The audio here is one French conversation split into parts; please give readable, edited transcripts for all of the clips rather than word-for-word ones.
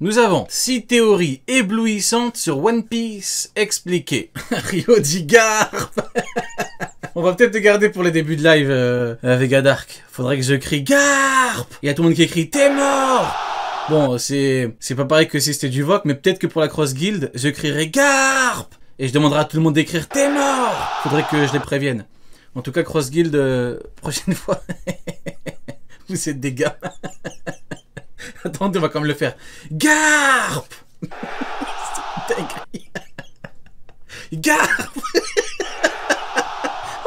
Nous avons 6 théories éblouissantes sur One Piece expliquées. Rio dit garp. On va peut-être le garder pour les débuts de live Vega Dark. Faudrait que je crie garp. Il y a tout le monde qui écrit t'es mort. Bon, c'est pas pareil que si c'était du VOC, mais peut-être que pour la Cross Guild, je crierai garp. Et je demanderai à tout le monde d'écrire t'es mort. Faudrait que je les prévienne. En tout cas, Cross Guild, prochaine fois. Vous êtes des gars. Attendez, on va quand même le faire. Garp. C'est une dinguerie. Garp.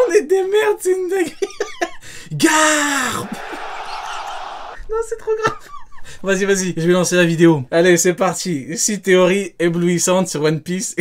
On est des merdes, c'est une dinguerie. Garp. Non, c'est trop grave. Vas-y, vas-y, je vais lancer la vidéo. Allez, c'est parti. 6 théories éblouissantes sur One Piece.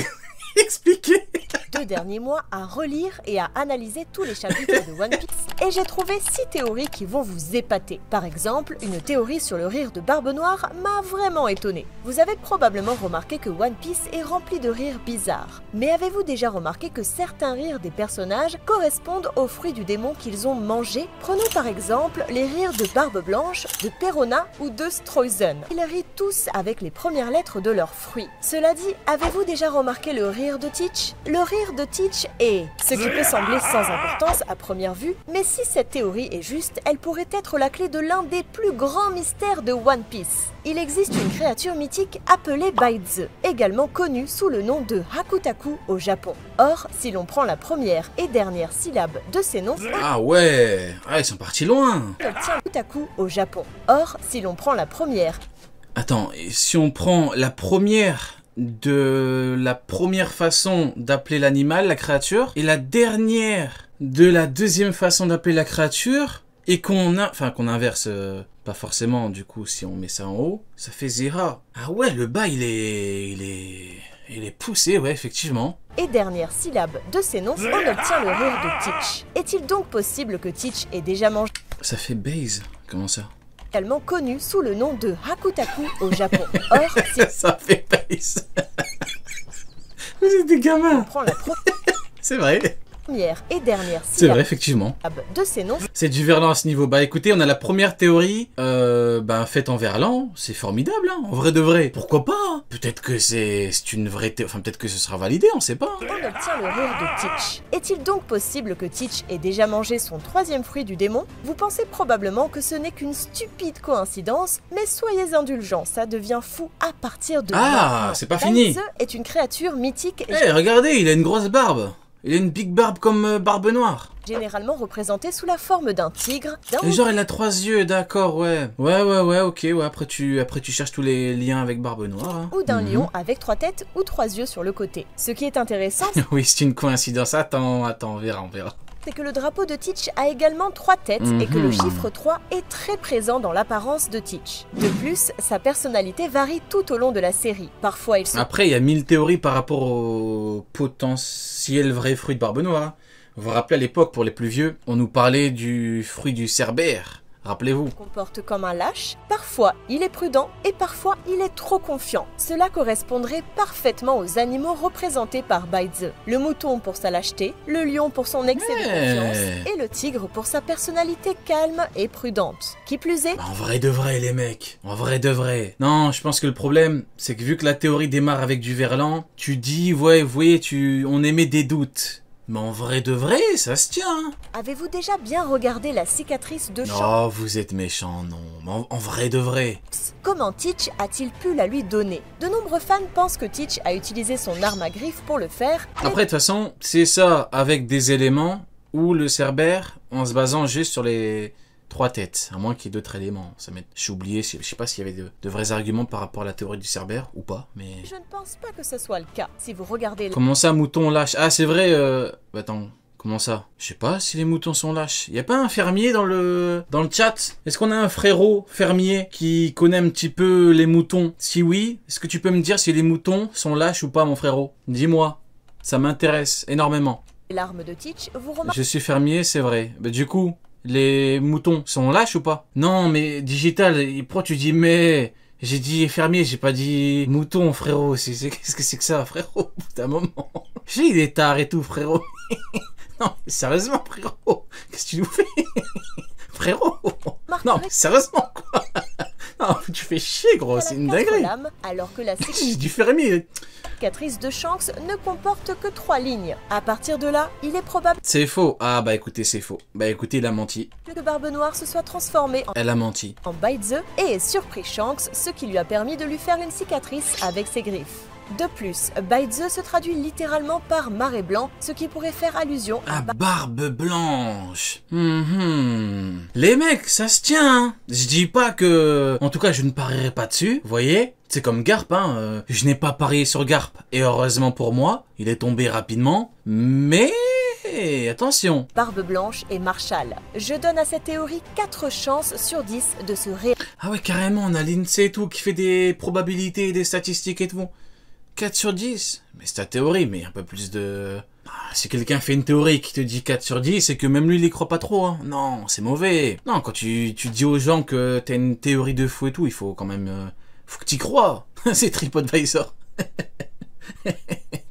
Expliquez. 2 derniers mois à relire et à analyser tous les chapitres de One Piece et j'ai trouvé 6 théories qui vont vous épater. Par exemple, une théorie sur le rire de Barbe Noire m'a vraiment étonné. Vous avez probablement remarqué que One Piece est rempli de rires bizarres. Mais avez-vous déjà remarqué que certains rires des personnages correspondent aux fruits du démon qu'ils ont mangé? Prenons par exemple les rires de Barbe Blanche, de Perona ou de Streusen. Ils rient tous avec les premières lettres de leurs fruits. Cela dit, avez-vous déjà remarqué le rire de Teach? Le rire de Teach est ce qui peut sembler sans importance à première vue, mais si cette théorie est juste, elle pourrait être la clé de l'un des plus grands mystères de One Piece. Il existe une créature mythique appelée Baize, également connue sous le nom de Hakutaku au Japon. Or, si l'on prend la première et dernière syllabe de ces noms, Ah ouais, ils sont partis loin. on obtient Hakutaku au Japon. Or, si l'on prend la première Attends, et si on prend la première de la première façon d'appeler l'animal, la créature, et la dernière de la deuxième façon d'appeler la créature, et qu'on inverse, pas forcément, du coup, si on met ça en haut, ça fait Zera. Ah ouais, le bas, il est poussé, ouais, effectivement. et dernière syllabe de ces noms, on obtient le rire de Teach. Est-il donc possible que Teach ait déjà mangé Ça fait base. Comment ça? également connu sous le nom de Hakutaku au Japon? Or, si Ça fait base. Vous êtes des gamins. on prend la C'est vrai. première et dernière C'est vrai, syllabe effectivement. de ces noms, C'est du verlan à ce niveau. Bah écoutez, on a la première théorie faite en verlan. C'est formidable, hein, en vrai de vrai. Pourquoi pas, hein. Peut-être que c'est une vraie théorie. Enfin, peut-être que ce sera validé, on sait pas. on obtient le rire de Teach. Est-il donc possible que Teach ait déjà mangé son 3e fruit du démon? Vous pensez probablement que ce n'est qu'une stupide coïncidence, mais soyez indulgents, ça devient fou à partir de Ah, maintenant. c'est pas fini. Baize est une créature mythique Eh, regardez, il a une grosse barbe. Il a une big barbe comme Barbe Noire. généralement représentée sous la forme d'un tigre, d'un Et genre, elle a 3 yeux, d'accord, ouais. Ouais, ok, ouais. Après, tu cherches tous les liens avec Barbe Noire. Hein. ou d'un Mhm. lion avec 3 têtes ou 3 yeux sur le côté. Ce qui est intéressant, Oui, c'est une coïncidence. Attends, on verra. c'est que le drapeau de Teach a également 3 têtes et que le chiffre 3 est très présent dans l'apparence de Teach. De plus, sa personnalité varie tout au long de la série. Parfois, il se Après, il y a 1000 théories par rapport au potentiel vrai fruit de Barbe Noire. Vous vous rappelez à l'époque, pour les plus vieux, on nous parlait du fruit du cerbère. Rappelez-vous. comporte comme un lâche, parfois il est prudent et parfois il est trop confiant. Cela correspondrait parfaitement aux animaux représentés par Baize. Le mouton pour sa lâcheté, le lion pour son excès de confiance et le tigre pour sa personnalité calme et prudente. Qui plus est, Bah, en vrai de vrai, les mecs. En vrai de vrai. Non, je pense que le problème, c'est que vu que la théorie démarre avec du verlan, tu dis, ouais, vous voyez, on émet des doutes. Mais en vrai de vrai, ça se tient. Hein. avez-vous déjà bien regardé la cicatrice de Shanks? Oh, vous êtes méchant, non. Mais en vrai de vrai. Comment Teach a-t-il pu la lui donner? De nombreux fans pensent que Teach a utilisé son arme à griffes pour le faire. Après, de toute façon, c'est ça avec des éléments ou le cerbère en se basant juste sur les 3 têtes, à moins qu'il y ait d'autres éléments. J'ai oublié, je sais pas s'il y avait de vrais arguments par rapport à la théorie du cerbère ou pas, mais... Je ne pense pas que ce soit le cas. Si vous regardez Comment ça, mouton lâche? Ah, c'est vrai, attends, comment ça? Je sais pas si les moutons sont lâches. Y a pas un fermier dans le chat? Est-ce qu'on a un frérot fermier qui connaît un petit peu les moutons? Si oui, est-ce que tu peux me dire si les moutons sont lâches ou pas, mon frérot? Dis-moi, ça m'intéresse énormément. l'arme de Teach, vous remarquez Je suis fermier, c'est vrai. Bah, du coup, les moutons sont lâches ou pas? Non, mais Digital, pourquoi tu dis mais? J'ai dit fermier, j'ai pas dit mouton, frérot. Qu'est-ce que c'est que ça, frérot? Putain, moment. J'ai des tares et tout, frérot. Non, mais sérieusement, frérot. Qu'est-ce que tu nous fais? Frérot. Non, mais sérieusement, quoi. Oh, tu fais chier, gros, c'est une dinguerie. Lames, alors que la J'ai dû faire mieux. cicatrice de Shanks ne comporte que 3 lignes. À partir de là, il est probable C'est faux. Ah bah écoutez, c'est faux. Bah écoutez, il a menti. que Barbe Noire se soit transformée Elle a menti. en Bite the et ait surpris Shanks, ce qui lui a permis de lui faire une cicatrice avec ses griffes. De plus, Bite the se traduit littéralement par marais blanc, ce qui pourrait faire allusion à Ah, barbe blanche. Les mecs, ça se tient, hein. Je dis pas que... En tout cas, je ne parierai pas dessus, vous voyez. C'est comme Garp, hein. Je n'ai pas parié sur Garp. Et heureusement pour moi, il est tombé rapidement. Mais... attention. Barbe Blanche et Marshall. Je donne à cette théorie 4 chances sur 10 de se réaliser. Ah ouais, carrément, on a l'INSEE et tout qui fait des probabilités et des statistiques et tout. 4 sur 10. Mais c'est ta théorie, mais un peu plus de... Si quelqu'un fait une théorie qui te dit 4 sur 10, c'est que même lui, il y croit pas trop, hein. Non, c'est mauvais. Non, quand tu dis aux gens que t'as une théorie de fou et tout, il faut quand même... faut que t'y crois. C'est TripAdvisor.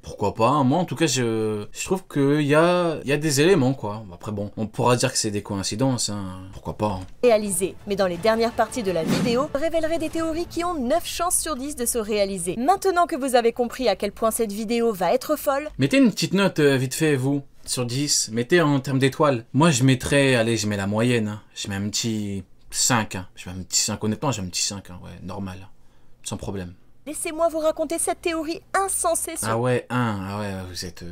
Pourquoi pas, hein. Moi en tout cas je trouve qu'il y a des éléments quoi. Après bon, on pourra dire que c'est des coïncidences, hein. Pourquoi pas. Hein. Réalisé. Mais dans les dernières parties de la vidéo, je révélerai des théories qui ont 9 chances sur 10 de se réaliser. Maintenant que vous avez compris à quel point cette vidéo va être folle, mettez une petite note vite fait vous, sur 10, mettez en termes d'étoiles. Moi je mettrais, allez je mets la moyenne, hein. Je mets un petit 5, hein. Je mets un petit 5, honnêtement j'ai un petit 5, hein. Ouais, normal, sans problème. laissez-moi vous raconter cette théorie insensée sur Ah ouais, vous êtes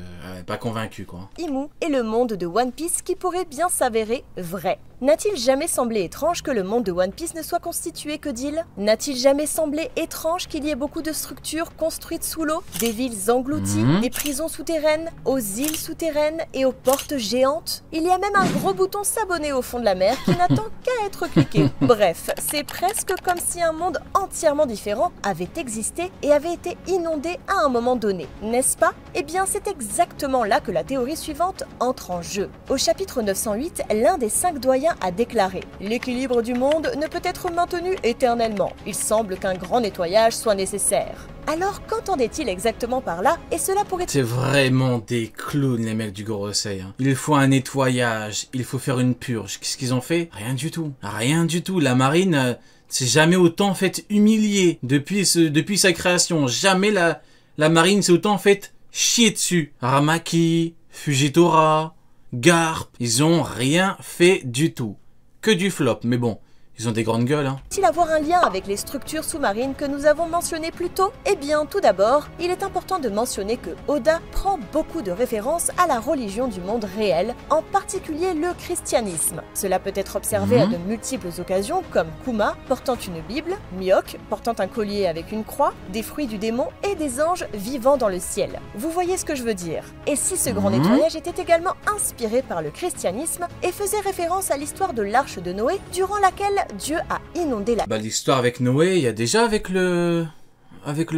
pas convaincu quoi. Imu et le monde de One Piece qui pourrait bien s'avérer vrai. N'a-t-il jamais semblé étrange que le monde de One Piece ne soit constitué que d'îles? N'a-t-il jamais semblé étrange qu'il y ait beaucoup de structures construites sous l'eau, des villes englouties, des prisons souterraines, aux îles souterraines et aux portes géantes? Il y a même un gros bouton s'abonner au fond de la mer qui n'attend qu'à être cliqué. Bref, c'est presque comme si un monde entièrement différent avait existé et avait été inondé à un moment donné, n'est-ce pas? Eh bien, c'est exactement là que la théorie suivante entre en jeu. Au chapitre 908, l'un des 5 doyens a déclaré « L'équilibre du monde ne peut être maintenu éternellement. Il semble qu'un grand nettoyage soit nécessaire. » Alors, qu'entendait-il exactement par là? Et cela pourrait... C'est vraiment des clowns les mecs du Gorosei. Hein. Il faut un nettoyage, il faut faire une purge. Qu'est-ce qu'ils ont fait? Rien du tout. Rien du tout. La marine s'est jamais autant fait humilier depuis sa création. Jamais la marine s'est autant fait chier dessus. Aramaki, Fujitora... Garp, ils ont rien fait du tout. Que du flop, mais bon, ils ont des grandes gueules, hein. Peut-il avoir un lien avec les structures sous-marines que nous avons mentionnées plus tôt? Eh bien, tout d'abord, il est important de mentionner que Oda prend beaucoup de références à la religion du monde réel, en particulier le christianisme. Cela peut être observé à de multiples occasions, comme Kuma portant une Bible, Mihawk portant un collier avec une croix, des fruits du démon et des anges vivant dans le ciel. Vous voyez ce que je veux dire? Et si ce grand nettoyage était également inspiré par le christianisme et faisait référence à l'histoire de l'arche de Noé, durant laquelle Dieu a inondé la... Bah l'histoire avec Noé, il y a déjà avec le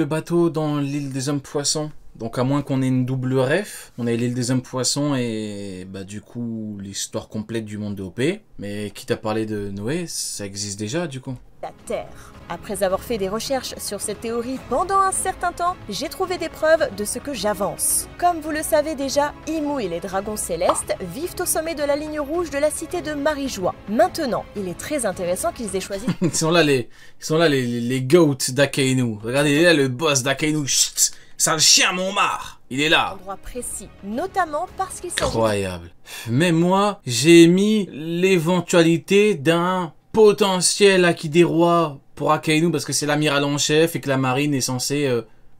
bateau dans l'île des hommes poissons. Donc à moins qu'on ait une double ref, on a l'île des hommes poissons et bah du coup l'histoire complète du monde de OP. Mais quitte à parler de Noé, ça existe déjà du coup. La Terre. Après avoir fait des recherches sur cette théorie pendant un certain temps, j'ai trouvé des preuves de ce que j'avance. Comme vous le savez déjà, Imu et les dragons célestes vivent au sommet de la ligne rouge de la cité de Marijois. Maintenant, il est très intéressant qu'ils aient choisi... Ils sont là les goats d'Akainu. Regardez, il est là le boss d'Akainu. Chut, sale chien Montmartre. Il est là. Endroit précis, notamment parce qu'il s'agit... Incroyable. Mais moi, j'ai mis l'éventualité d'un potentiel acquis des rois pour Akainu parce que c'est l'amiral en chef et que la marine est censée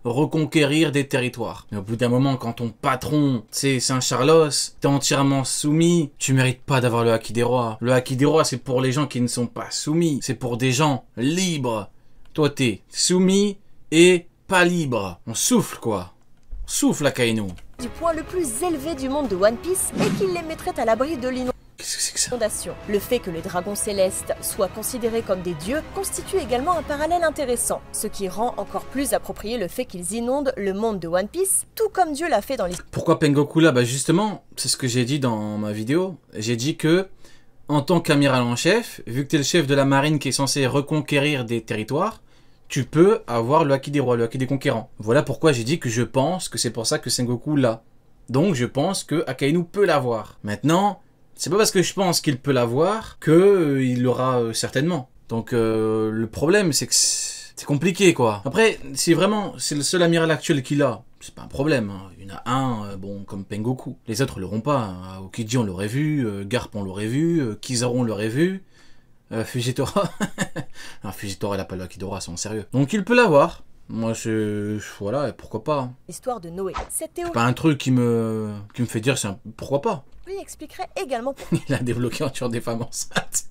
reconquérir des territoires. Mais au bout d'un moment, quand ton patron, c'est Saint-Charlos, t'es entièrement soumis, tu mérites pas d'avoir le acquis des rois. Le acquis des rois, c'est pour les gens qui ne sont pas soumis. C'est pour des gens libres. Toi, t'es soumis et pas libre. On souffle, quoi. On souffle, Akainu. Du point le plus élevé du monde de One Piece et qu'il les mettrait à l'abri de l'inondation. Qu'est-ce que c'est que ça? Le fait que les dragons célestes soient considérés comme des dieux constitue également un parallèle intéressant, ce qui rend encore plus approprié le fait qu'ils inondent le monde de One Piece, tout comme Dieu l'a fait dans les... Pourquoi Pengoku là? Bah justement, c'est ce que j'ai dit dans ma vidéo. J'ai dit que, en tant qu'amiral en chef, vu que t'es le chef de la marine qui est censé reconquérir des territoires, tu peux avoir le acquis des rois, le acquis des conquérants. Voilà pourquoi j'ai dit que je pense que c'est pour ça que Sengoku l'a. Donc je pense que Akainu peut l'avoir. Maintenant... c'est pas parce que je pense qu'il peut l'avoir qu'il l'aura certainement. Donc le problème, c'est que c'est compliqué, quoi. Après, si vraiment c'est le seul amiral actuel qu'il a, c'est pas un problème. Hein. Il y en a un, bon, comme Pengoku. Les autres l'auront pas. Hein. Aokiji, on l'aurait vu. Garp, on l'aurait vu. Kizaru, on l'aurait vu. Fujitora. Non, Fujitora, il a pas le Akidora, c'est en sérieux. Donc il peut l'avoir. Moi, voilà, et pourquoi pas. L'histoire de Noé. Cette théorie... C'est pas un truc qui me fait dire, pourquoi pas. Lui expliquerait également pourquoi Il a débloqué en tuant des femmes enceintes.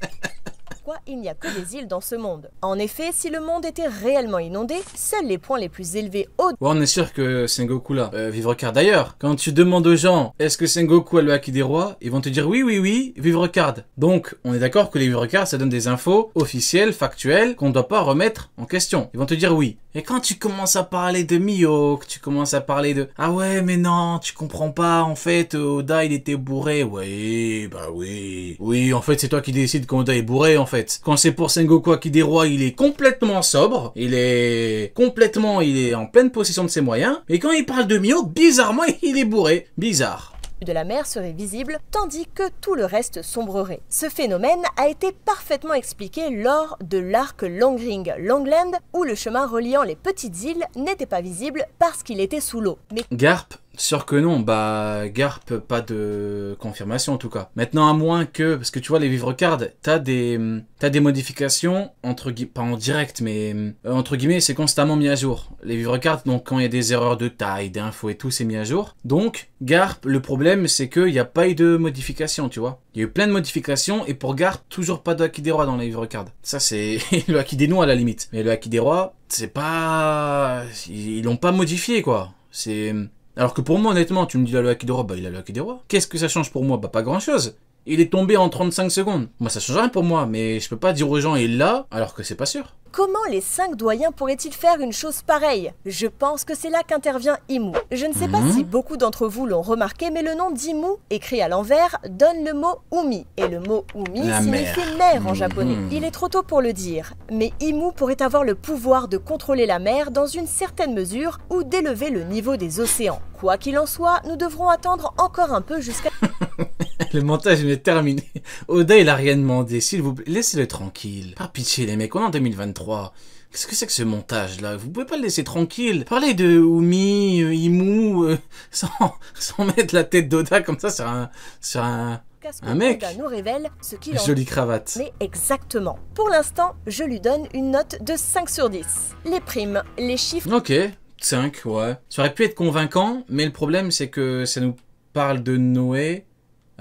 il n'y a que des îles dans ce monde. En effet, si le monde était réellement inondé, seuls les points les plus élevés au... Ouais, on est sûr que Sengoku là, vivre card d'ailleurs. Quand tu demandes aux gens, est-ce que Sengoku a le Haki des rois, ils vont te dire oui, oui, oui, vivre card. Donc, on est d'accord que les vivre cards, ça donne des infos officielles, factuelles, qu'on ne doit pas remettre en question. Ils vont te dire oui. Et quand tu commences à parler de Mihawk, tu commences à parler de ah ouais, mais non, tu comprends pas, en fait, Oda il était bourré. Oui, bah oui. Oui, en fait, c'est toi qui décides quand Oda est bourré, en fait. Quand c'est pour Sengoku Haki des rois, il est complètement sobre. Il est en pleine possession de ses moyens. Et quand il parle de Mihawk, bizarrement, il est bourré. Bizarre. De la mer serait visible, tandis que tout le reste sombrerait. Ce phénomène a été parfaitement expliqué lors de l'arc Longring-Longland, où le chemin reliant les petites îles n'était pas visible parce qu'il était sous l'eau. Mais Garp, sûr que non, bah Garp, pas de confirmation en tout cas. Maintenant, à moins que, parce que tu vois, les vivre cards, t'as des modifications, pas en direct, mais entre guillemets, c'est constamment mis à jour. Les vivre cards, donc quand il y a des erreurs de taille, d'infos et tout, c'est mis à jour. Donc, Garp, le problème, c'est qu'il n'y a pas eu de modification, tu vois. Il y a eu plein de modifications, et pour Garp, toujours pas de Haki des rois dans les vivre cards. Ça, c'est le Haki des noix à la limite. Mais le Haki des rois, c'est pas... Ils l'ont pas modifié, quoi. C'est... Alors que pour moi, honnêtement, tu me dis là, le Haki des rois, bah il a le Haki des rois. Qu'est-ce que ça change pour moi? Bah pas grand chose. Il est tombé en 35 secondes. Moi, ça change rien pour moi, mais je peux pas dire aux gens il l'a, alors que c'est pas sûr. comment les 5 doyens pourraient-ils faire une chose pareille? Je pense que c'est là qu'intervient Imu. Je ne sais pas si beaucoup d'entre vous l'ont remarqué, mais le nom d'Imu, écrit à l'envers, donne le mot Umi. Et le mot Umi signifie mer en japonais. Il est trop tôt pour le dire, mais Imu pourrait avoir le pouvoir de contrôler la mer dans une certaine mesure ou d'élever le niveau des océans. Quoi qu'il en soit, nous devrons attendre encore un peu jusqu'à... Le montage est terminé. Oda, il a rien demandé. S'il vous plaît, laissez-le tranquille. Par pitié, les mecs, on est en 2023. Qu'est-ce que c'est que ce montage-là? Vous pouvez pas le laisser tranquille. Parler de Umi, Imu, sans mettre la tête d'Oda comme ça sur un mec. Oda nous révèle ce qu'il en... Jolie cravate. Mais exactement. Pour l'instant, je lui donne une note de 5 sur 10. Les primes, les chiffres... Ok, 5, ouais. Ça aurait pu être convaincant, mais le problème, c'est que ça nous parle de Noé...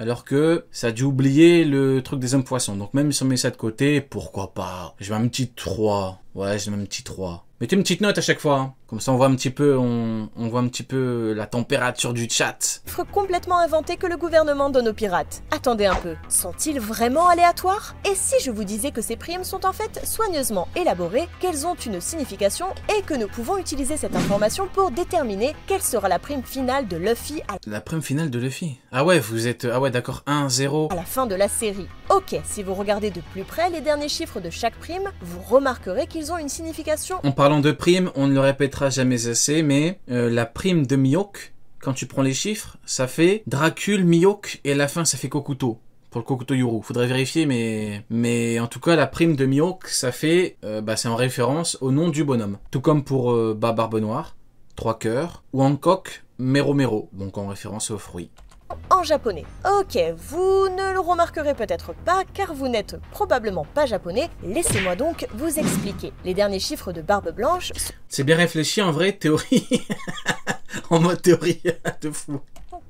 Alors que ça a dû oublier le truc des hommes poissons. Donc même si on met ça de côté, pourquoi pas? Je mets un petit 3. Ouais, je mets un petit 3. Mettez une petite note à chaque fois. Hein. Comme ça on voit un petit peu, on voit un petit peu la température du chat. Complètement inventé que le gouvernement donne aux pirates. Attendez un peu, sont-ils vraiment aléatoires? Et si je vous disais que ces primes sont en fait soigneusement élaborées, qu'elles ont une signification et que nous pouvons utiliser cette information pour déterminer quelle sera la prime finale de Luffy à... La prime finale de Luffy? Ah ouais, vous êtes... Ah ouais, d'accord, 1-0. À la fin de la série. Ok, si vous regardez de plus près les derniers chiffres de chaque prime, vous remarquerez qu'ils ont une signification... En parlant de prime, on ne le répétera jamais assez, mais la prime de Mihawk, quand tu prends les chiffres, ça fait Dracul, Mihawk, et à la fin ça fait Kokuto. Pour le Kokuto Yuru. Faudrait vérifier, mais en tout cas, la prime de Mihawk, ça fait... c'est en référence au nom du bonhomme. Tout comme pour Barbe Noire, 3 cœurs, ou Hancock, Mero Mero, donc en référence aux fruits. En japonais. Ok, vous ne le remarquerez peut-être pas car vous n'êtes probablement pas japonais, laissez-moi donc vous expliquer. Les derniers chiffres de Barbe Blanche... C'est bien réfléchi en vrai, théorie. En mode théorie, de fou.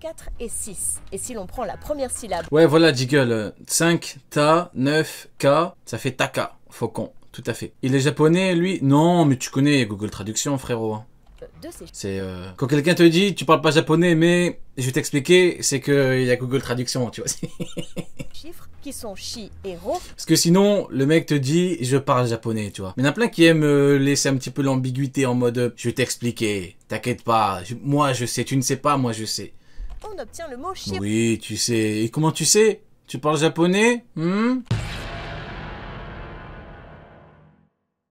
4 et 6. Et si l'on prend la première syllabe... Ouais, voilà, Jiggle. 5, ta, 9, ka, ça fait taka, faucon, tout à fait. Il est japonais, lui? Non, mais tu connais Google Traduction, frérot. C'est quand quelqu'un te dit tu parles pas japonais mais je vais t'expliquer, c'est que il y a Google Traduction, tu vois. Chiffres qui sont shi et ro. Parce que sinon le mec te dit je parle japonais, tu vois. Mais il y en a plein qui aiment laisser un petit peu l'ambiguïté en mode je vais t'expliquer, t'inquiète pas, moi je sais, tu ne sais pas, moi je sais. On obtient le mot chiffre. Oui, tu sais. Et comment tu sais? Tu parles japonais?